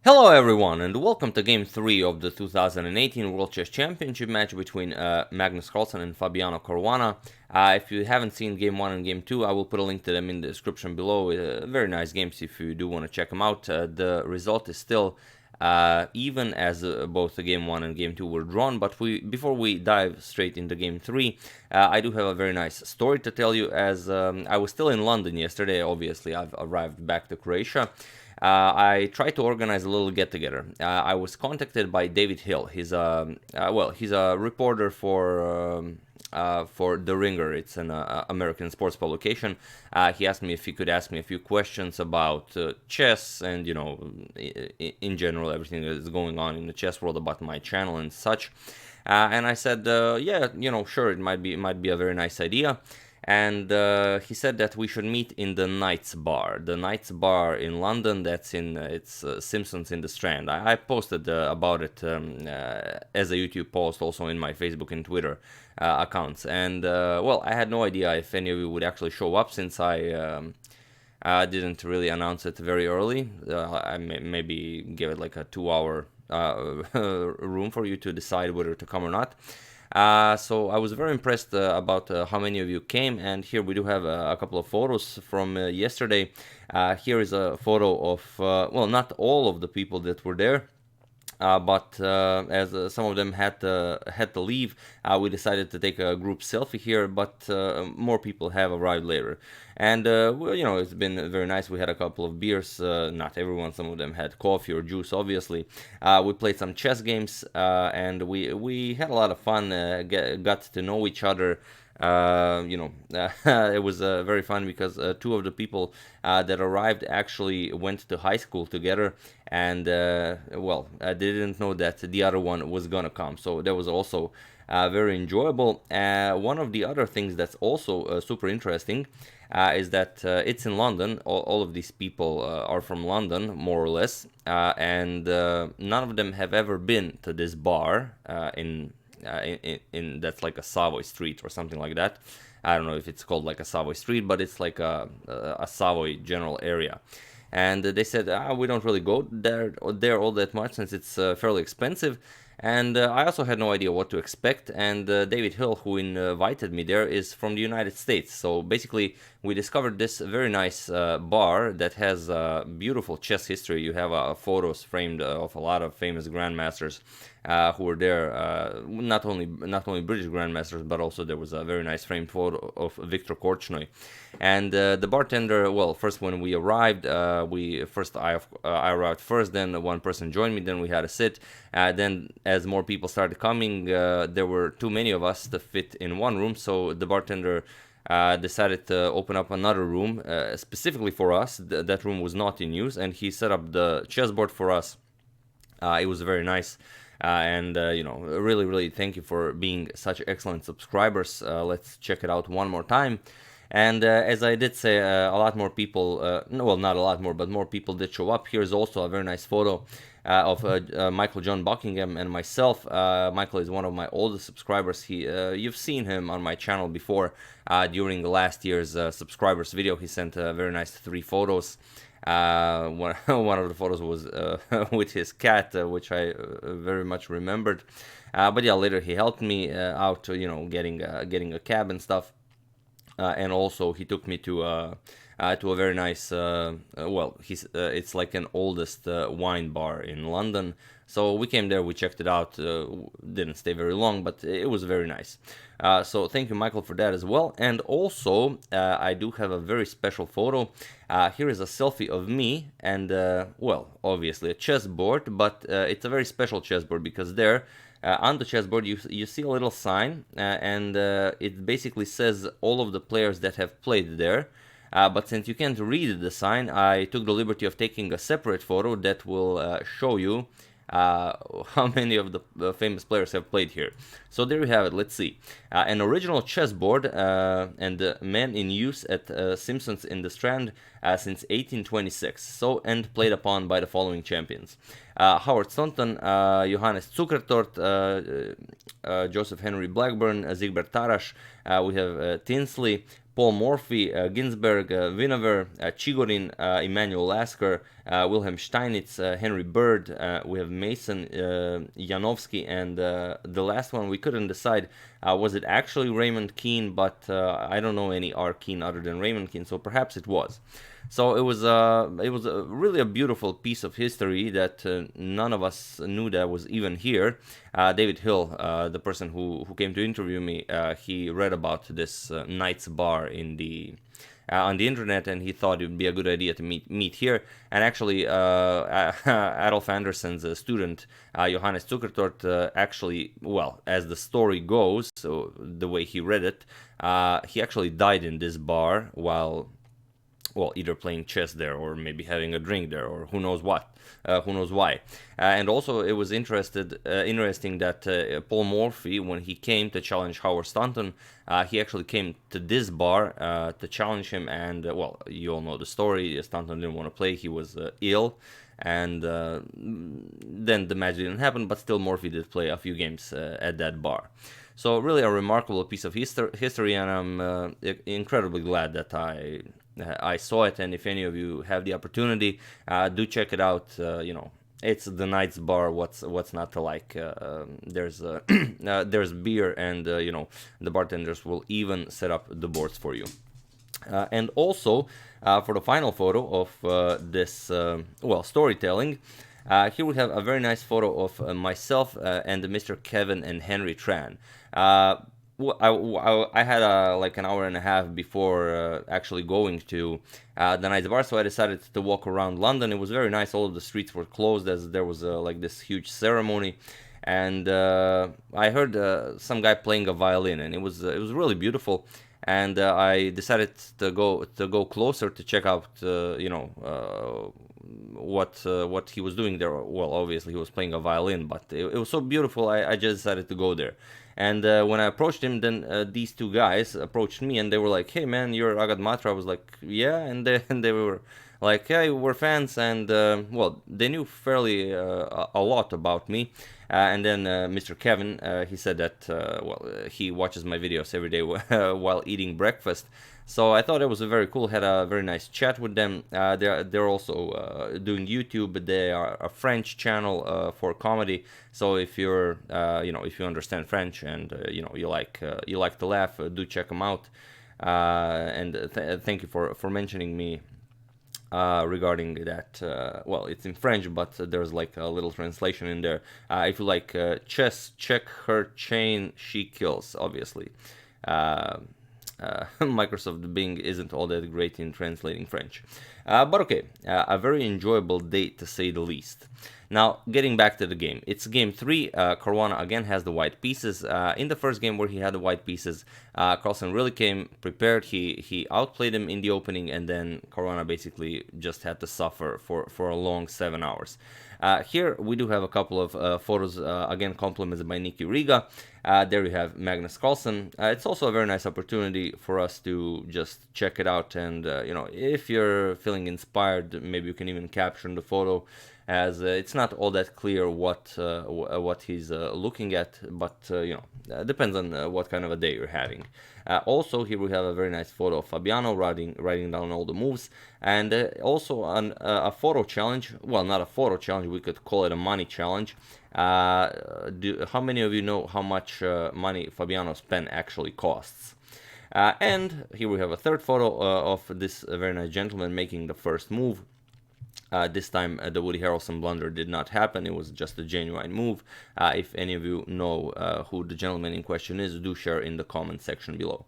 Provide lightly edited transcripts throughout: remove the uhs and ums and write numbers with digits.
Hello everyone and welcome to Game 3 of the 2018 World Chess Championship match between Magnus Carlsen and Fabiano Caruana. If you haven't seen Game 1 and Game 2, I will put a link to them in the description below. Very nice games if you do want to check them out. The result is still even as both the Game 1 and Game 2 were drawn, but before we dive straight into Game 3, I do have a very nice story to tell you. As I was still in London yesterday, obviously I've arrived back to Croatia. I tried to organize a little get-together. I was contacted by David Hill. He's a reporter for The Ringer. It's an American sports publication. He asked me if he could ask me a few questions about chess and, you know, in general, everything that is going on in the chess world, about my channel and such. And I said, yeah, you know, sure, it might be a very nice idea. And he said that we should meet in the Knights Bar. The Knights Bar in London, that's in it's Simpsons in the Strand. I posted about it as a YouTube post, also in my Facebook and Twitter accounts. And well, I had no idea if any of you would actually show up, since I didn't really announce it very early. I maybe gave it like a 2-hour room for you to decide whether to come or not. So I was very impressed about how many of you came, and here we do have a couple of photos from yesterday. Here is a photo of, well, not all of the people that were there, but as some of them had to leave, we decided to take a group selfie here, but more people have arrived later. And, well, you know, it's been very nice. We had a couple of beers, not everyone, some of them had coffee or juice, obviously. We played some chess games, and we had a lot of fun, got to know each other. You know, it was very fun because two of the people that arrived actually went to high school together, and well, they didn't know that the other one was gonna come, so that was also very enjoyable. One of the other things that's also super interesting is that it's in London. All of these people are from London, more or less, and none of them have ever been to this bar in that's like a Savoy Street or something like that. I don't know if it's called like a Savoy Street, but it's like a Savoy general area. And they said, we don't really go there all that much, since it's fairly expensive. And I also had no idea what to expect. And David Hill, who invited me there, is from the United States. So basically, we discovered this very nice bar that has beautiful chess history. You have photos framed of a lot of famous grandmasters who were there. Not only British grandmasters, but also there was a very nice framed photo of Viktor Korchnoi. And the bartender, well, first when we arrived, I arrived first, then one person joined me, then we had a sit. Then as more people started coming, there were too many of us to fit in one room, so the bartender decided to open up another room specifically for us. That room was not in use, and he set up the chessboard for us. It was very nice. And you know, really thank you for being such excellent subscribers. Let's check it out one more time. And as I did say, a lot more people, no, well, not a lot more, but more people did show up. Here's also a very nice photo of Michael John Buckingham and myself. Michael is one of my oldest subscribers. You've seen him on my channel before during last year's subscribers video. He sent very nice 3 photos. One of the photos was with his cat, which I very much remembered. But yeah, later he helped me out, you know, getting a cab and stuff. And also he took me to a very nice, well, it's like an oldest wine bar in London. So we came there, we checked it out, didn't stay very long, but it was very nice. So thank you, Michael, for that as well. And also, I do have a very special photo. Here is a selfie of me and, well, obviously a chessboard, but it's a very special chessboard because there, on the chessboard, you see a little sign, and it basically says all of the players that have played there. But since you can't read the sign, I took the liberty of taking a separate photo that will show you how many of the famous players have played here. So there you have it. Let's see. An original chessboard and man in use at Simpsons in the Strand since 1826. So, and played upon by the following champions: Howard Staunton, Johannes Zukertort, Joseph Henry Blackburn, Zigbert Tarash. We have Tinsley, Paul Morphy, Ginsberg, Winover, Chigorin, Emmanuel Lasker, Wilhelm Steinitz, Henry Bird, we have Mason, Janovsky, and the last one we couldn't decide, was it actually Raymond Keane, but I don't know any R. Keane other than Raymond Keane, so perhaps it was. So it was really a beautiful piece of history that none of us knew that was even here. David Hill, the person who came to interview me, he read about this Knights bar in the on the internet, and he thought it would be a good idea to meet here. And actually, Adolf Andersen's student, Johannes Zuckertort, actually, well, as the story goes, so the way he read it, he actually died in this bar while, well, either playing chess there or maybe having a drink there, or who knows what, who knows why. And also it was interesting that Paul Morphy, when he came to challenge Howard Stanton, he actually came to this bar to challenge him, and well, you all know the story. Stanton didn't want to play, he was ill, and then the match didn't happen, but still Morphy did play a few games at that bar. So really a remarkable piece of history, and I'm incredibly glad that I saw it. And if any of you have the opportunity, do check it out. You know, it's the Knights bar. What's not to like? There's there's beer, and you know, the bartenders will even set up the boards for you. And also for the final photo of this well, storytelling, here we have a very nice photo of myself and Mr. Kevin and Henry Tran. I had like an hour and a half before actually going to the Knights bar, so I decided to walk around London. It was very nice. All of the streets were closed as there was like this huge ceremony, and I heard some guy playing a violin, and it was really beautiful. And I decided to go closer to check out you know, what he was doing there. Well, obviously he was playing a violin, but it was so beautiful. I just decided to go there. And when I approached him, then these two guys approached me, and they were like, "Hey man, you're agadmator." I was like, "Yeah," and they were like, "Hey, we're fans," and well, they knew fairly a lot about me. And then Mr. Kevin, he said that well, he watches my videos every day while eating breakfast. So I thought it was very cool. Had a very nice chat with them. They're also doing YouTube, but they are a French channel for comedy. So if you're you know, if you understand French and you know, you like to laugh, do check them out. And thank you for mentioning me regarding that. Well, it's in French, but there's like a little translation in there. If you like chess, check her chain, she kills, obviously. Microsoft Bing isn't all that great in translating French. But okay, a very enjoyable day to say the least. Now, getting back to the game. It's game 3. Caruana again has the white pieces. In the first game where he had the white pieces, Carlsen really came prepared. He outplayed him in the opening, and then Caruana basically just had to suffer for a long 7 hours. Here we do have a couple of photos, again complemented by Niki Riga. There you have Magnus Carlsen. It's also a very nice opportunity for us to just check it out, and you know, if you're feeling inspired, maybe you can even caption the photo, as it's not all that clear what he's looking at, but you know, depends on what kind of a day you're having. Also, here we have a very nice photo of Fabiano writing down all the moves, and also a photo challenge. Well, not a photo challenge, we could call it a money challenge. How many of you know how much money Fabiano's pen actually costs? And here we have a third photo of this very nice gentleman making the first move. This time the Woody Harrelson blunder did not happen. It was just a genuine move. If any of you know who the gentleman in question is, do share in the comment section below.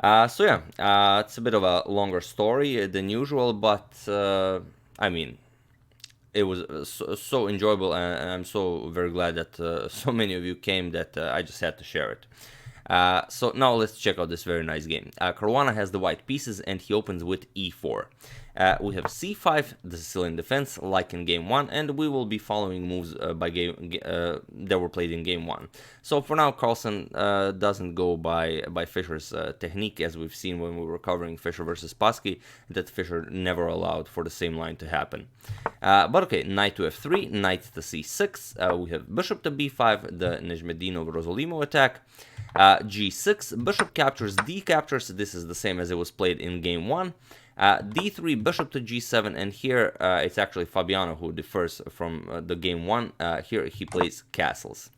So yeah, it's a bit of a longer story than usual, but I mean, it was so enjoyable, and I'm so very glad that so many of you came that I just had to share it. So now let's check out this very nice game. Caruana has the white pieces, and he opens with e4. We have c5, the Sicilian defense, like in game 1, and we will be following moves that were played in game 1. So for now, Carlsen doesn't go by Fischer's technique, as we've seen when we were covering Fischer versus Spassky, that Fischer never allowed for the same line to happen. But okay, knight to f3, knight to c6, we have bishop to b5, the Nezhmetdinov-Rossolimo attack. G6, bishop captures, D captures. This is the same as it was played in game 1. D3, bishop to G7, and here it's actually Fabiano who differs from the game 1. Here he plays castles.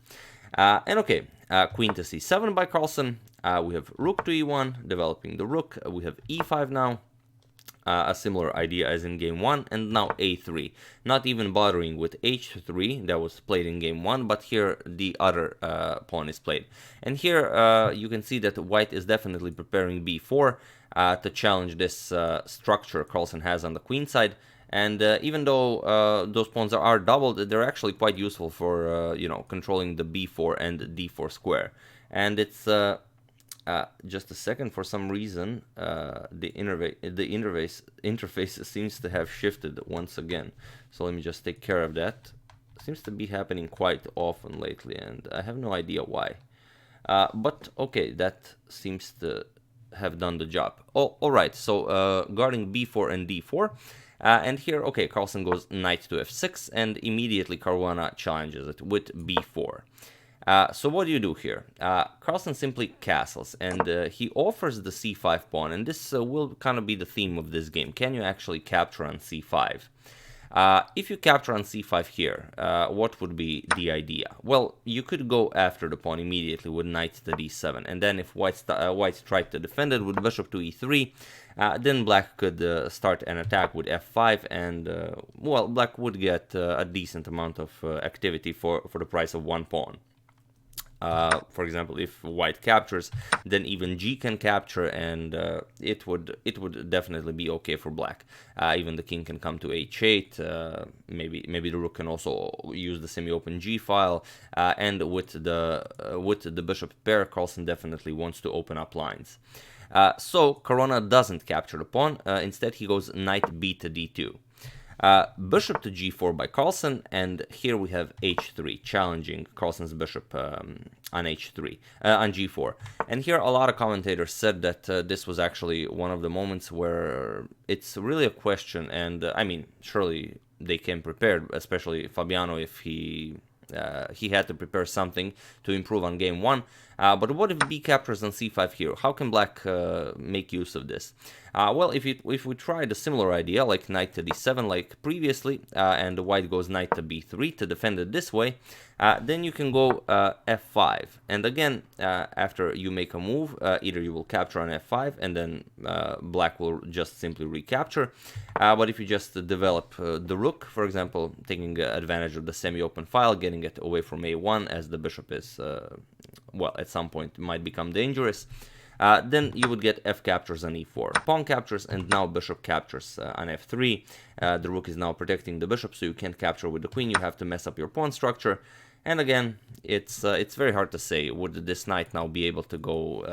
And okay, queen to C7 by Carlsen. We have rook to E1, developing the rook. We have E5 now. A similar idea as in game 1, and now A3. Not even bothering with H3 that was played in game 1, but here the other pawn is played. And here you can see that white is definitely preparing B4 to challenge this structure Carlsen has on the queen side. And even though those pawns are doubled, they're actually quite useful for controlling the B4 and D4 square. And it's just a second, for some reason the interface seems to have shifted once again, so let me just take care of that. Seems to be happening quite often lately, and I have no idea why, but okay, that seems to have done the job. Alright, so guarding B4 and D4, and here, okay, Carlsen goes knight to F6, and immediately Caruana challenges it with B4. So what do you do here? Carlsen simply castles, and he offers the C5 pawn, and this will kind of be the theme of this game. Can you actually capture on C5? If you capture on C5 here, what would be the idea? Well, you could go after the pawn immediately with knight to D7, and then if white tried to defend it with bishop to E3, then black could start an attack with F5, and well, black would get a decent amount of activity for the price of one pawn. For example, if white captures, then even G can capture, and it would definitely be okay for black. Even the king can come to H8. Maybe the rook can also use the semi-open G file. And with the bishop pair, Carlsen definitely wants to open up lines. So Caruana doesn't capture the pawn. Instead, he goes knight B to D2. Bishop to G4 by Carlsen, and here we have H3, challenging Carlsen's bishop on H3, on G4. And here a lot of commentators said that this was actually one of the moments where it's really a question, and I mean, surely they came prepared, especially Fabiano, if he had to prepare something to improve on game 1. But what if B captures on C5 here? How can black make use of this? Well, if we tried a similar idea, like knight to D7 like previously, and white goes knight to B3 to defend it this way, then you can go F5. And again, after you make a move, either you will capture on F5, and then black will just simply recapture. But if you just develop the rook, for example, taking advantage of the semi-open file, getting it away from A1, as the bishop is, well, at some point might become dangerous, then you would get F captures on E4. Pawn captures, and now bishop captures on F3. The rook is now protecting the bishop, so you can't capture with the queen. You have to mess up your pawn structure. And again, it's very hard to say. Would this knight now be able to go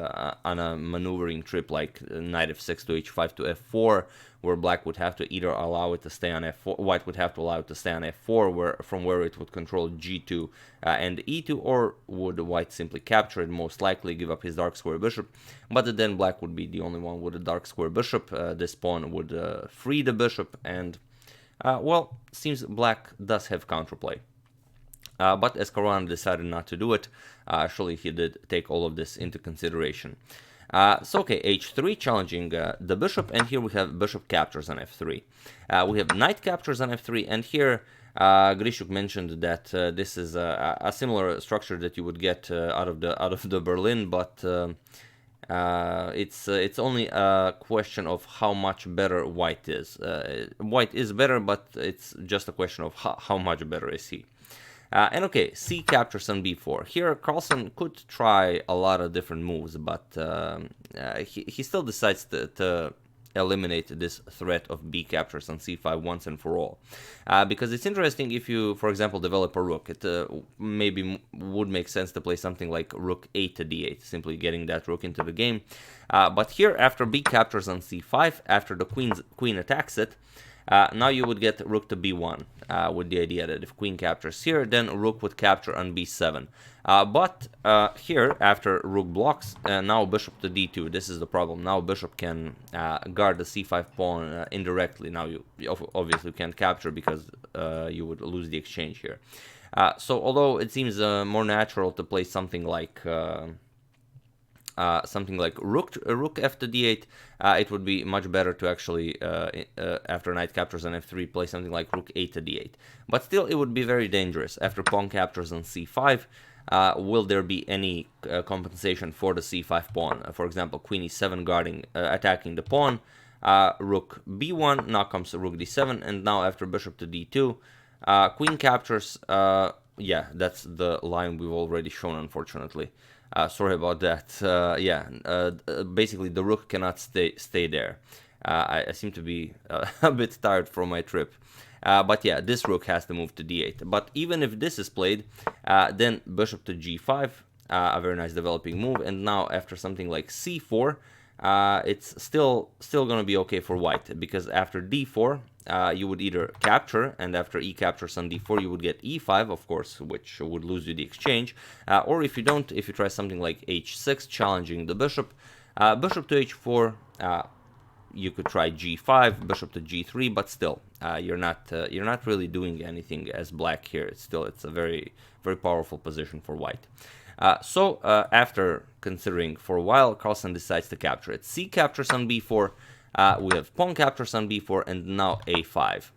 on a maneuvering trip like knight F6 to H5 to F4, where black would have to either allow it to stay on F4, white would have to allow it to stay on F4, from where it would control G2 and E2, or would white simply capture it, most likely give up his dark square bishop, but then black would be the only one with a dark square bishop. This pawn would free the bishop, and well, seems black does have counterplay. But as Caruana decided not to do it, surely he did take all of this into consideration. So okay, H3 challenging the bishop, and here we have bishop captures on F3. We have knight captures on F3, and here Grishuk mentioned that this is a similar structure that you would get out of the Berlin, but it's only a question of how much better white is. White is better, but it's just a question of how much better is he. And okay, C captures on B4. Here, Carlsen could try a lot of different moves, but he still decides to eliminate this threat of B captures on C5 once and for all. Because it's interesting if you, for example, develop a rook. It maybe would make sense to play something like rook 8 to D8, simply getting that rook into the game. But here, after B captures on C5, after the queen attacks it, now you would get rook to B1, with the idea that if queen captures here, then rook would capture on B7. But here, after rook blocks, now bishop to D2. This is the problem. Now bishop can guard the C5 pawn indirectly. Now you obviously can't capture because you would lose the exchange here. So although it seems more natural to play something like something like rook f to d8, it would be much better to actually, after knight captures on f3, play something like rook 8 to d8. But still, it would be very dangerous. After pawn captures on c5, will there be any compensation for the c5 pawn? For example, queen e7 guarding, attacking the pawn, rook b1, now comes rook d7, and now after bishop to d2, queen captures. Yeah, that's the line we've already shown, unfortunately. Sorry about that. Basically the rook cannot stay there. I seem to be a bit tired from my trip. But yeah, this rook has to move to d8. But even if this is played, then bishop to g5, a very nice developing move. And now after something like c4, it's still gonna be okay for white, because after d4, you would either capture, and after e captures on d4, you would get e5, of course, which would lose you the exchange. Or if you don't, if you try something like h6, challenging the bishop, bishop to h4, you could try g5, bishop to g3, but still, you're not really doing anything as black here. It's a very powerful position for white. So after considering for a while, Carlsen decides to capture it. C captures on b4. We have pawn captures on b4, and now a5.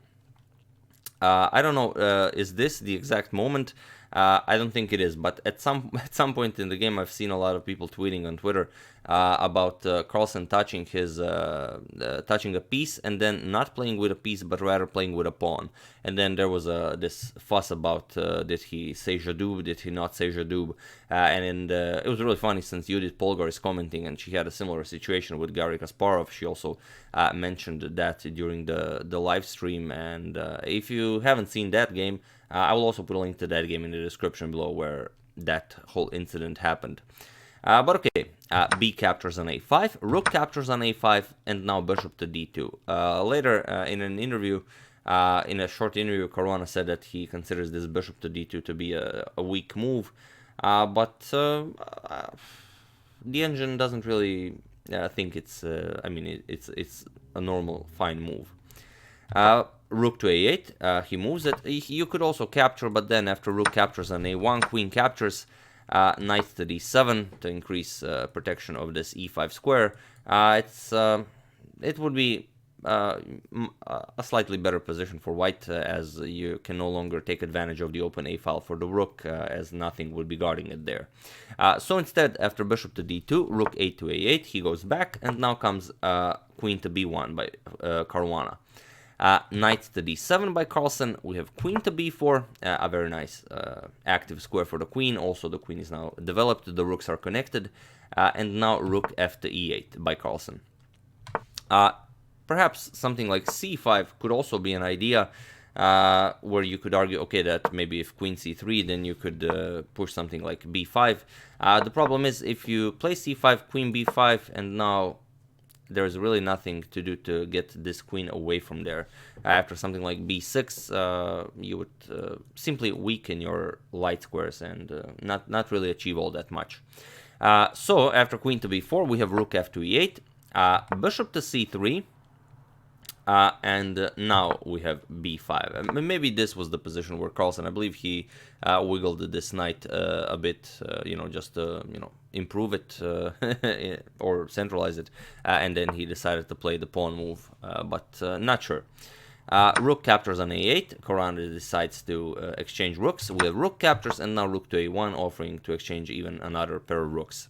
I don't know, is this the exact moment? I don't think it is, but at some point in the game, I've seen a lot of people tweeting on Twitter about Carlsen touching a piece and then not playing with a piece, but rather playing with a pawn. And then there was this fuss about did he say Jadub, did he not say Jadub? It was really funny, since Judith Polgar is commenting, and she had a similar situation with Garry Kasparov. She also mentioned that during the live stream. And if you haven't seen that game, I will also put a link to that game in the description below, where that whole incident happened. But okay, b captures on a5, rook captures on a5, and now bishop to d2. Later in an interview, in a short interview, Caruana said that he considers this bishop to d2 to be a weak move, but the engine doesn't really think it's. I mean, it's a normal, fine move. Rook to a8, he moves it. You could also capture, but then after rook captures on a1, queen captures, knight to d7 to increase protection of this e5 square. It would be a slightly better position for white, as you can no longer take advantage of the open a file for the rook, as nothing would be guarding it there. So instead, after bishop to d2, rook 8 to a8, he goes back, and now comes queen to b1 by Caruana. Knight to d7 by Carlsen. We have queen to b4, a very nice active square for the queen. Also, the queen is now developed, the rooks are connected, and now rook f to e8 by Carlsen. Perhaps something like c5 could also be an idea, where you could argue, okay, that maybe if queen c3, then you could push something like b5. The problem is, if you play c5, queen b5, and now there's really nothing to do to get this queen away from there. After something like b6, you would simply weaken your light squares and not really achieve all that much. So after queen to b4, we have rook f to e8, bishop to c3, and now we have b5. Maybe this was the position where Carlsen, I believe he wiggled this knight a bit, just to, improve it or centralize it, and then he decided to play the pawn move, but not sure. Rook captures on a8, Caruana decides to exchange rooks. We have rook captures, and now rook to a1, offering to exchange even another pair of rooks.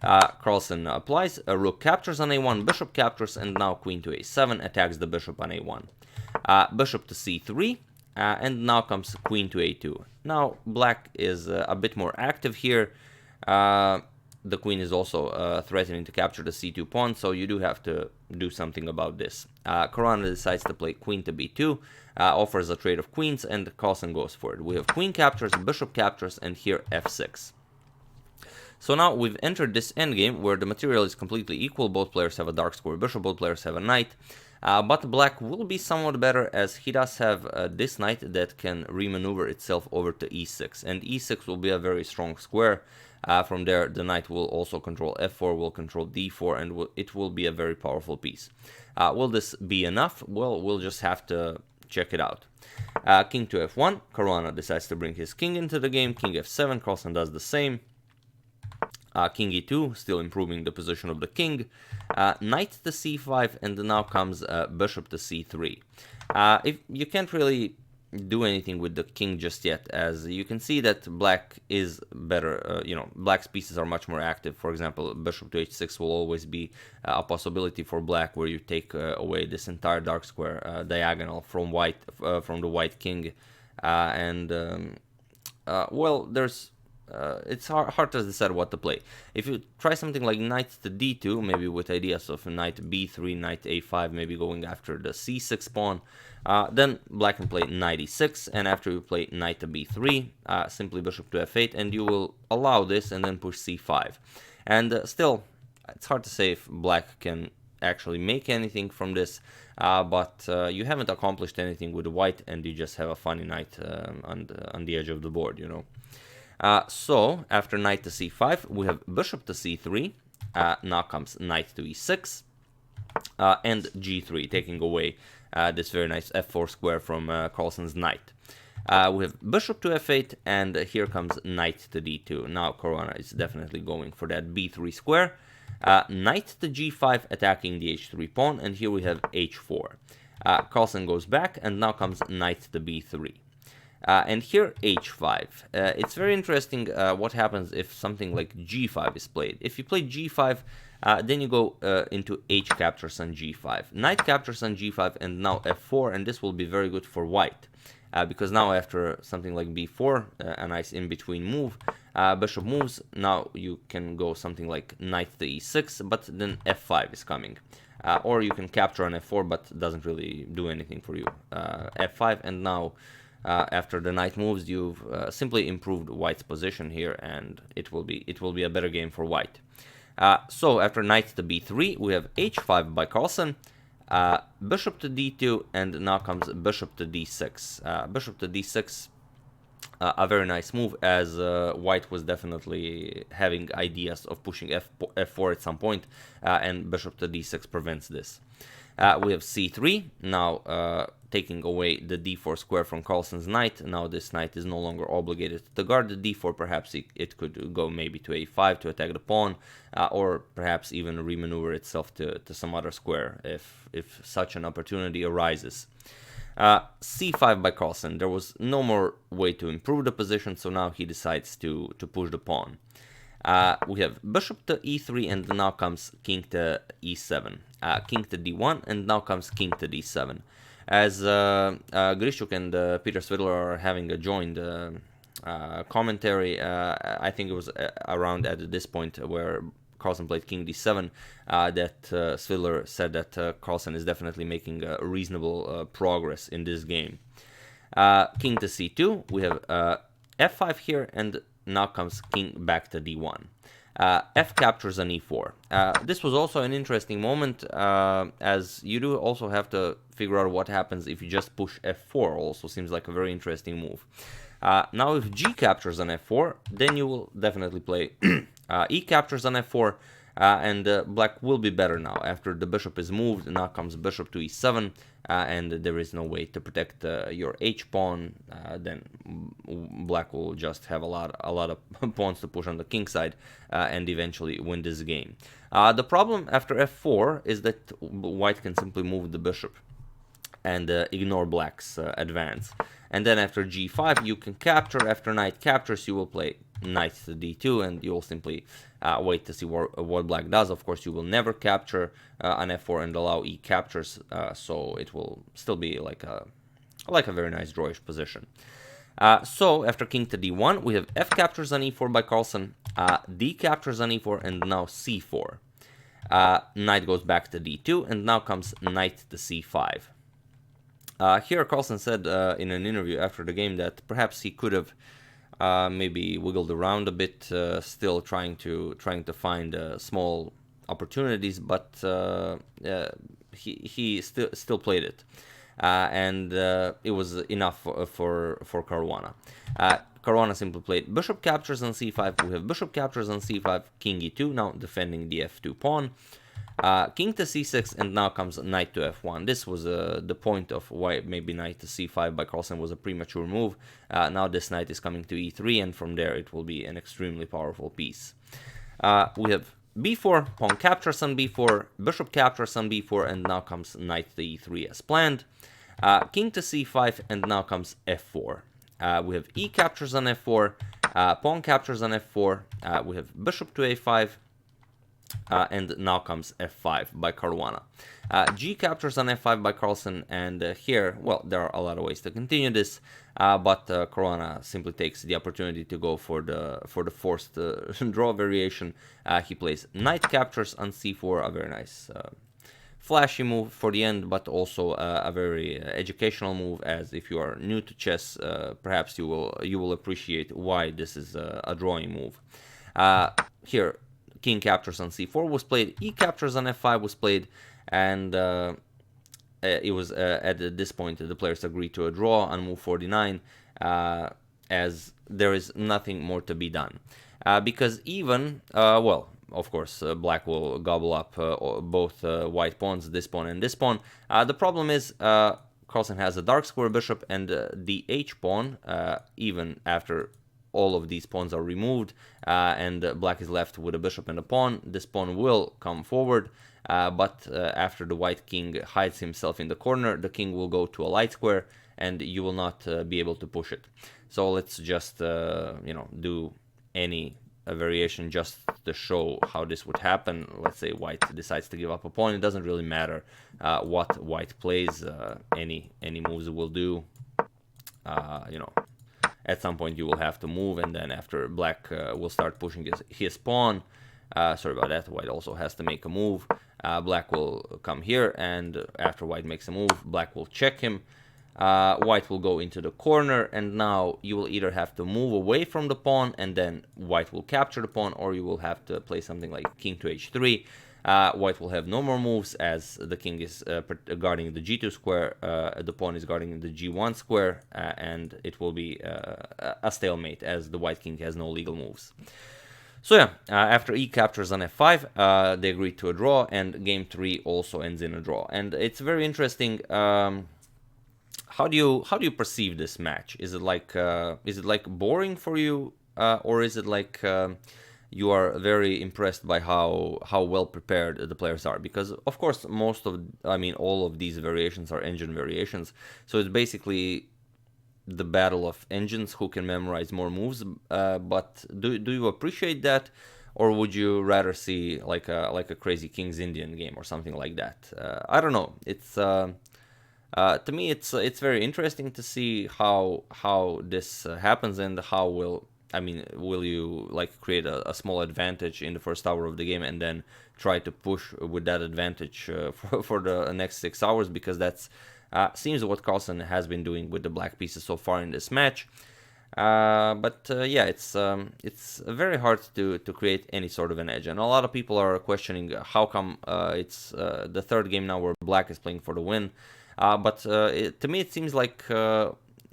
Carlsen applies, rook captures on a1, bishop captures, and now queen to a7, attacks the bishop on a1. Bishop to c3, and now comes queen to a2. Now black is a bit more active here. The queen is also threatening to capture the c2 pawn, so you do have to do something about this. Caruana decides to play queen to b2, offers a trade of queens, and Carlsen goes for it. We have queen captures, bishop captures, and here f6. So now we've entered this endgame where the material is completely equal. Both players have a dark square bishop, both players have a knight. But black will be somewhat better, as he does have this knight that can remaneuver itself over to e6. And e6 will be a very strong square. From there, the knight will also control f4, will control d4, and it will be a very powerful piece. Will this be enough? Well, we'll just have to check it out. King to f1, Caruana decides to bring his king into the game. King f7, Carlsen does the same. King e2, still improving the position of the king. Knight to c5, and now comes bishop to c3. If you can't really do anything with the king just yet, as you can see that black is better, black's pieces are much more active. For example, bishop to h6 will always be a possibility for black, where you take away this entire dark square diagonal from from the white king, well, it's hard to decide what to play. If you try something like knight to d2, maybe with ideas of knight b3, knight a5, maybe going after the c6 pawn, then black can play knight e6, and after you play knight to b3, simply bishop to f8, and you will allow this and then push c5. And still, it's hard to say if black can actually make anything from this, but you haven't accomplished anything with the white, and you just have a funny knight on the edge of the board, So after knight to c5, we have bishop to c3. Now comes knight to e6 and g3, taking away this very nice f4 square from Carlsen's knight. We have bishop to f8, and here comes knight to d2. Now Caruana is definitely going for that b3 square. Knight to g5, attacking the h3 pawn, and here we have h4. Carlsen goes back, and now comes knight to b3. And here h5. It's very interesting what happens if something like g5 is played. If you play g5, then you go into h captures on g5. Knight captures on g5, and now f4, and this will be very good for white. Because now after something like b4, a nice in-between move, bishop moves, now you can go something like knight to e6, but then f5 is coming. Or you can capture on f4, but doesn't really do anything for you. f5, and now after the knight moves, you've simply improved white's position here, and it will be a better game for white. So after knight to b3, we have h5 by Carlsen, bishop to d2, and now comes bishop to d6. Bishop to d6, a very nice move, as white was definitely having ideas of pushing f4 at some point, and bishop to d6 prevents this. We have c3, now taking away the d4 square from Carlsen's knight. Now this knight is no longer obligated to guard the d4. Perhaps it could go maybe to a5 to attack the pawn, or perhaps even remaneuver itself to some other square if such an opportunity arises. c5 by Carlsen. There was no more way to improve the position, so now he decides to push the pawn. We have bishop to e3, and now comes king to e7, king to d1, and now comes king to d7. As Grishuk and Peter Svidler are having a joined commentary, I think it was around at this point where Carlsen played king d7, that Svidler said that Carlsen is definitely making reasonable progress in this game. King to c2, we have f5 here, and now comes king back to d1. F captures on e4. This was also an interesting moment, as you do also have to figure out what happens if you just push f4. Also seems like a very interesting move. Now if g captures on f4, then you will definitely play e captures on f4, and black will be better now. After the bishop is moved, now comes bishop to e7, and there is no way to protect your h-pawn. Then black will just have a lot of pawns to push on the king side, and eventually win this game. The problem after f4 is that white can simply move the bishop and ignore black's advance. And then after g5, you can capture. After knight captures, you will play knight to d2, and you will simply wait to see what black does. Of course, you will never capture on f4 and allow e captures, so it will still be like a very nice drawish position. So after king to d1, we have f captures on e4 by Carlsen, d captures on e4, and now c4. Knight goes back to d2, and now comes knight to c5. Here Carlsen said in an interview after the game that perhaps he could have maybe wiggled around a bit, still trying to find small opportunities, but he still played it, and it was enough for Caruana. Caruana simply played bishop captures on c5. We have bishop captures on c5, king e2, now defending the f2 pawn. King to c6, and now comes knight to f1. This was the point of why maybe knight to c5 by Carlsen was a premature move. Now this knight is coming to e3, and from there it will be an extremely powerful piece. We have b4, pawn captures on b4, bishop captures on b4, and now comes knight to e3 as planned. King to c5, and now comes f4. We have e captures on f4, pawn captures on f4, we have bishop to a5, and now comes f5 by Caruana. G captures on f5 by Carlsen, and here, well, there are a lot of ways to continue this, but Caruana simply takes the opportunity to go for the forced draw variation. He plays knight captures on c4, a very nice flashy move for the end, but also a very educational move, as if you are new to chess, perhaps you will appreciate why this is a drawing move. Here, king captures on c4 was played, e captures on f5 was played, and it was at this point the players agreed to a draw on move 49, as there is nothing more to be done. Because even, well, of course, black will gobble up both white pawns, this pawn and this pawn. The problem is Carlsen has a dark square bishop, and the h pawn, even after all of these pawns are removed, and black is left with a bishop and a pawn, this pawn will come forward, but after the white king hides himself in the corner, the king will go to a light square, and you will not be able to push it. So let's just, do any variation just to show how this would happen. Let's say white decides to give up a pawn. It doesn't really matter what white plays. Any moves will do. At some point you will have to move, and then after black will start pushing his pawn. Sorry about that. White also has to make a move. Black will come here, and after white makes a move, black will check him. White will go into the corner, and now you will either have to move away from the pawn, and then white will capture the pawn, or you will have to play something like king to h3. White will have no more moves, as the king is guarding the g2 square, the pawn is guarding the g1 square, and it will be a stalemate, as the white king has no legal moves. So yeah, after e captures on f5, they agreed to a draw, and game 3 also ends in a draw. And it's very interesting. How do you perceive this match? Is it like boring for you, or is it like you are very impressed by how well prepared the players are? Because of course all of these variations are engine variations, so it's basically the battle of engines who can memorize more moves. But do you appreciate that, or would you rather see like a crazy King's Indian game or something like that? I don't know. It's to me, it's very interesting to see how this happens, and how will you like create a small advantage in the first hour of the game, and then try to push with that advantage for the next 6 hours? Because that's seems what Carlsen has been doing with the black pieces so far in this match. But yeah, it's very hard to create any sort of an edge, and a lot of people are questioning how come it's the third game now where black is playing for the win. But to me, it seems like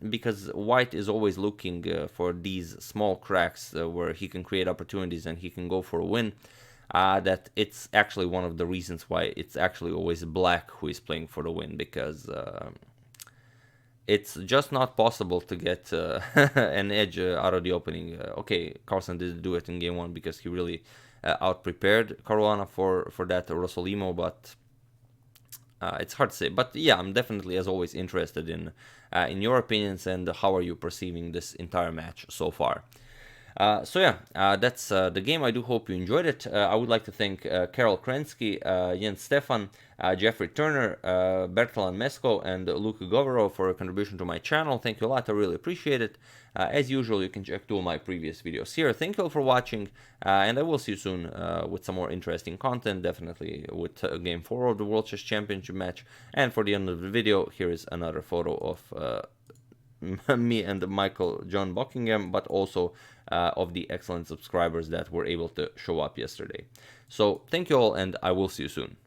because white is always looking for these small cracks where he can create opportunities and he can go for a win, that it's actually one of the reasons why it's actually always black who is playing for the win, because it's just not possible to get an edge out of the opening. Okay, Carlsen didn't do it in game 1 because he really out-prepared Caruana for that Rossolimo, but it's hard to say. But yeah, I'm definitely, as always, interested in your opinions, and how are you perceiving this entire match so far. So yeah, that's the game. I do hope you enjoyed it. I would like to thank Karol Krensky, Jens Stefan, Jeffrey Turner, Bertalan Mesko, and Luke Govero for a contribution to my channel. Thank you a lot. I really appreciate it. As usual, you can check 2 of my previous videos here. Thank you all for watching, and I will see you soon with some more interesting content, definitely with Game 4 of the World Chess Championship match. And for the end of the video, here is another photo of me and Michael John Buckingham, but also of the excellent subscribers that were able to show up yesterday. So thank you all, and I will see you soon.